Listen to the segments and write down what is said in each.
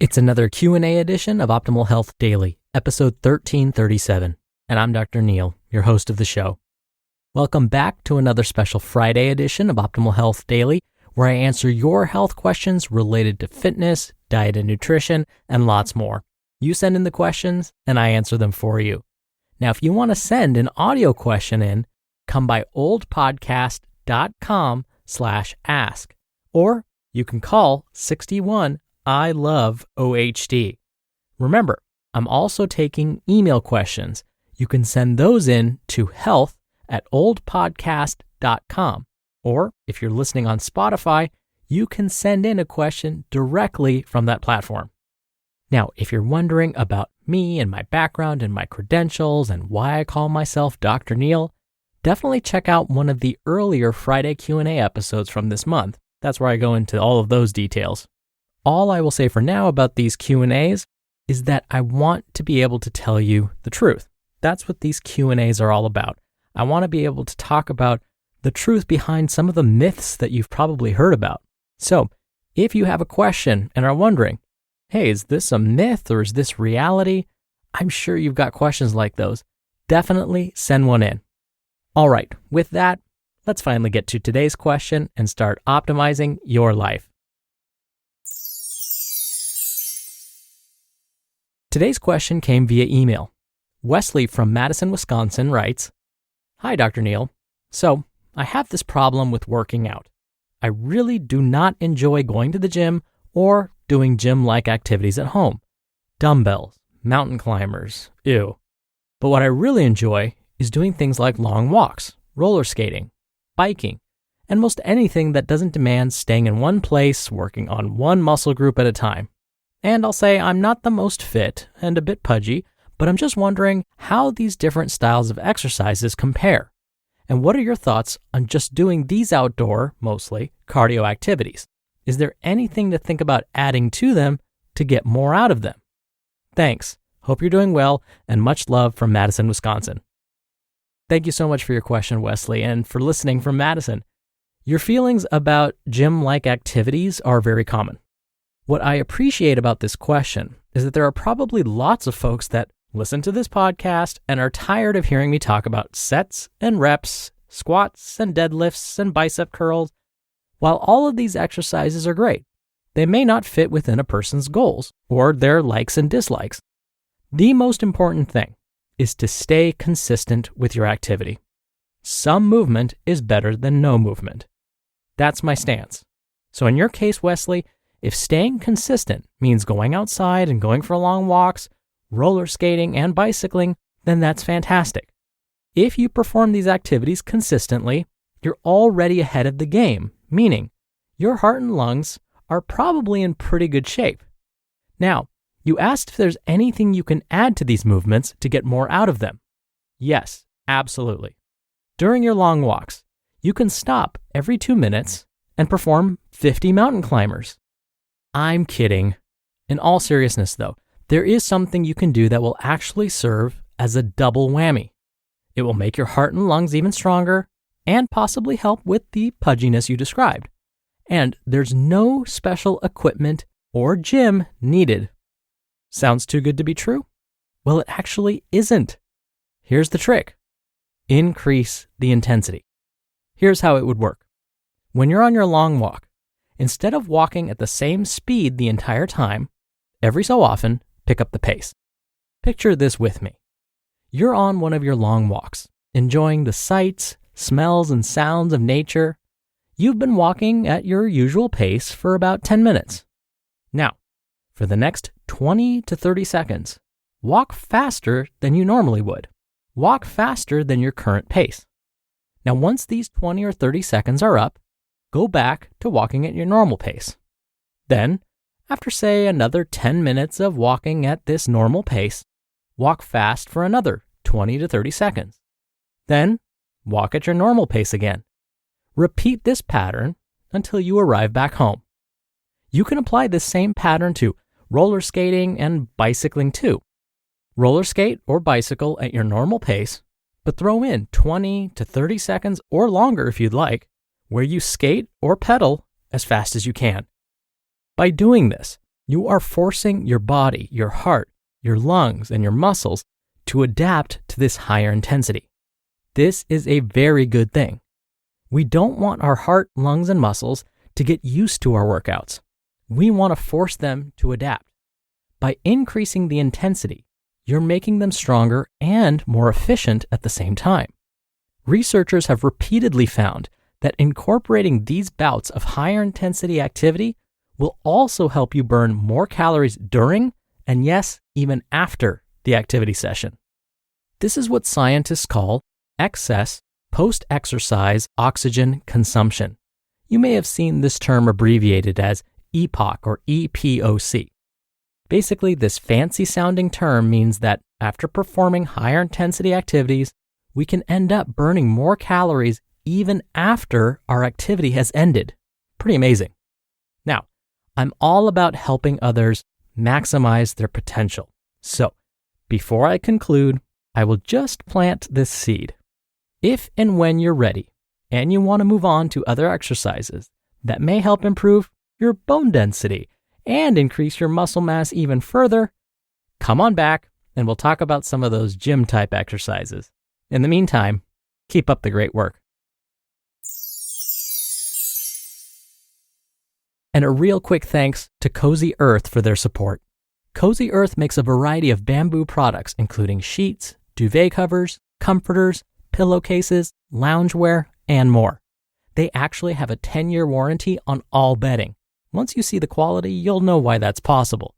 It's another Q&A edition of Optimal Health Daily, episode 1337, and I'm Dr. Neil, your host of the show. Welcome back to another special Friday edition of Optimal Health Daily, where I answer your health questions related to fitness, diet and nutrition, and lots more. You send in the questions, and I answer them for you. Now, if you want to send an audio question in, come by oldpodcast.com/ask, or you can call 61 I love OHD. Remember, I'm also taking email questions. You can send those in to health@oldpodcast.com. Or if you're listening on Spotify, you can send in a question directly from that platform. Now, if you're wondering about me and my background and my credentials and why I call myself Dr. Neil, definitely check out one of the earlier Friday Q&A episodes from this month. That's where I go into all of those details. All I will say for now about these Q&As is that I want to be able to tell you the truth. That's what these Q&As are all about. I want to be able to talk about the truth behind some of the myths that you've probably heard about. So, if you have a question and are wondering, hey, is this a myth or is this reality? I'm sure you've got questions like those. Definitely send one in. All right, with that, let's finally get to today's question and start optimizing your life. Today's question came via email. Wesley from Madison, Wisconsin writes, "Hi, Dr. Neil. So, I have this problem with working out. I really do not enjoy going to the gym or doing gym-like activities at home. Dumbbells, mountain climbers, ew. But what I really enjoy is doing things like long walks, roller skating, biking, and most anything that doesn't demand staying in one place, working on one muscle group at a time. And I'll say I'm not the most fit and a bit pudgy, but I'm just wondering how these different styles of exercises compare. And what are your thoughts on just doing these outdoor, mostly, cardio activities? Is there anything to think about adding to them to get more out of them? Thanks. Hope you're doing well, and much love from Madison, Wisconsin." Thank you so much for your question, Wesley, and for listening from Madison. Your feelings about gym-like activities are very common. What I appreciate about this question is that there are probably lots of folks that listen to this podcast and are tired of hearing me talk about sets and reps, squats and deadlifts and bicep curls. While all of these exercises are great, they may not fit within a person's goals or their likes and dislikes. The most important thing is to stay consistent with your activity. Some movement is better than no movement. That's my stance. So in your case, Wesley, if staying consistent means going outside and going for long walks, roller skating, and bicycling, then that's fantastic. If you perform these activities consistently, you're already ahead of the game, meaning your heart and lungs are probably in pretty good shape. Now, you asked if there's anything you can add to these movements to get more out of them. Yes, absolutely. During your long walks, you can stop every 2 minutes and perform 50 mountain climbers. I'm kidding. In all seriousness, though, there is something you can do that will actually serve as a double whammy. It will make your heart and lungs even stronger and possibly help with the pudginess you described. And there's no special equipment or gym needed. Sounds too good to be true? Well, it actually isn't. Here's the trick. Increase the intensity. Here's how it would work. When you're on your long walk, instead of walking at the same speed the entire time, every so often, pick up the pace. Picture this with me. You're on one of your long walks, enjoying the sights, smells, and sounds of nature. You've been walking at your usual pace for about 10 minutes. Now, for the next 20 to 30 seconds, walk faster than you normally would. Walk faster than your current pace. Now, once these 20 or 30 seconds are up, go back to walking at your normal pace. Then, after say another 10 minutes of walking at this normal pace, walk fast for another 20 to 30 seconds. Then, walk at your normal pace again. Repeat this pattern until you arrive back home. You can apply this same pattern to roller skating and bicycling too. Roller skate or bicycle at your normal pace, but throw in 20 to 30 seconds or longer if you'd like, where you skate or pedal as fast as you can. By doing this, You are forcing your body, your heart, your lungs, and your muscles to adapt to this higher intensity. This is a very good thing. We don't want our heart, lungs, and muscles to get used to our workouts. We want to force them to adapt. By increasing the intensity, you're making them stronger and more efficient at the same time. Researchers have repeatedly found that incorporating these bouts of higher intensity activity will also help you burn more calories during and, yes, even after the activity session. This is what scientists call excess post-exercise oxygen consumption. You may have seen this term abbreviated as EPOC or EPOC. Basically, this fancy-sounding term means that after performing higher intensity activities, we can end up burning more calories even after our activity has ended. Pretty amazing. Now, I'm all about helping others maximize their potential. So, before I conclude, I will just plant this seed. If and when you're ready, and you want to move on to other exercises that may help improve your bone density and increase your muscle mass even further, come on back and we'll talk about some of those gym-type exercises. In the meantime, keep up the great work. And a real quick thanks to Cozy Earth for their support. Cozy Earth makes a variety of bamboo products, including sheets, duvet covers, comforters, pillowcases, loungewear, and more. They actually have a 10-year warranty on all bedding. Once you see the quality, you'll know why that's possible.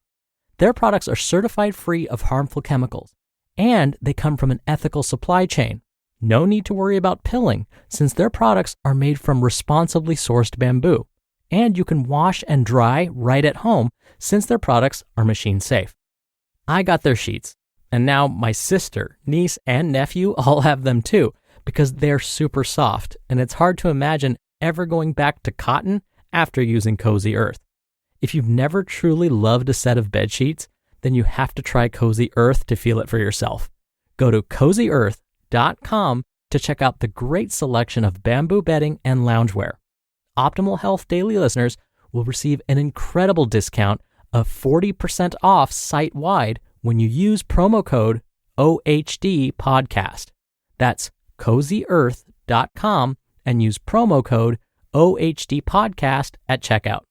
Their products are certified free of harmful chemicals, and they come from an ethical supply chain. No need to worry about pilling, since their products are made from responsibly sourced bamboo. And you can wash and dry right at home, since their products are machine safe. I got their sheets, and now my sister, niece, and nephew all have them too, because they're super soft, and it's hard to imagine ever going back to cotton after using Cozy Earth. If you've never truly loved a set of bed sheets, then you have to try Cozy Earth to feel it for yourself. Go to CozyEarth.com to check out the great selection of bamboo bedding and loungewear. Optimal Health Daily listeners will receive an incredible discount of 40% off site-wide when you use promo code OHDpodcast. That's CozyEarth.com and use promo code OHDpodcast at checkout.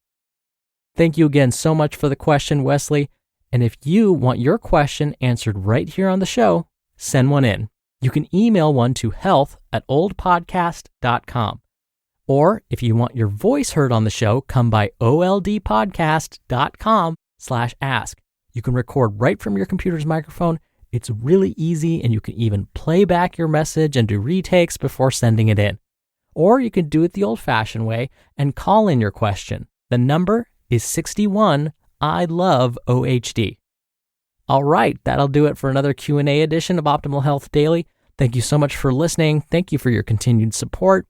Thank you again so much for the question, Wesley. And if you want your question answered right here on the show, send one in. You can email one to health@oldpodcast.com. Or if you want your voice heard on the show, come by oldpodcast.com/ask. You can record right from your computer's microphone. It's really easy, and you can even play back your message and do retakes before sending it in. Or you can do it the old-fashioned way and call in your question. The number is 61 I love OHD. All right, that'll do it for another Q&A edition of Optimal Health Daily. Thank you so much for listening. Thank you for your continued support.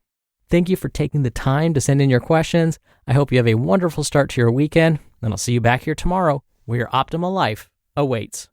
Thank you for taking the time to send in your questions. I hope you have a wonderful start to your weekend, and I'll see you back here tomorrow where your optimal life awaits.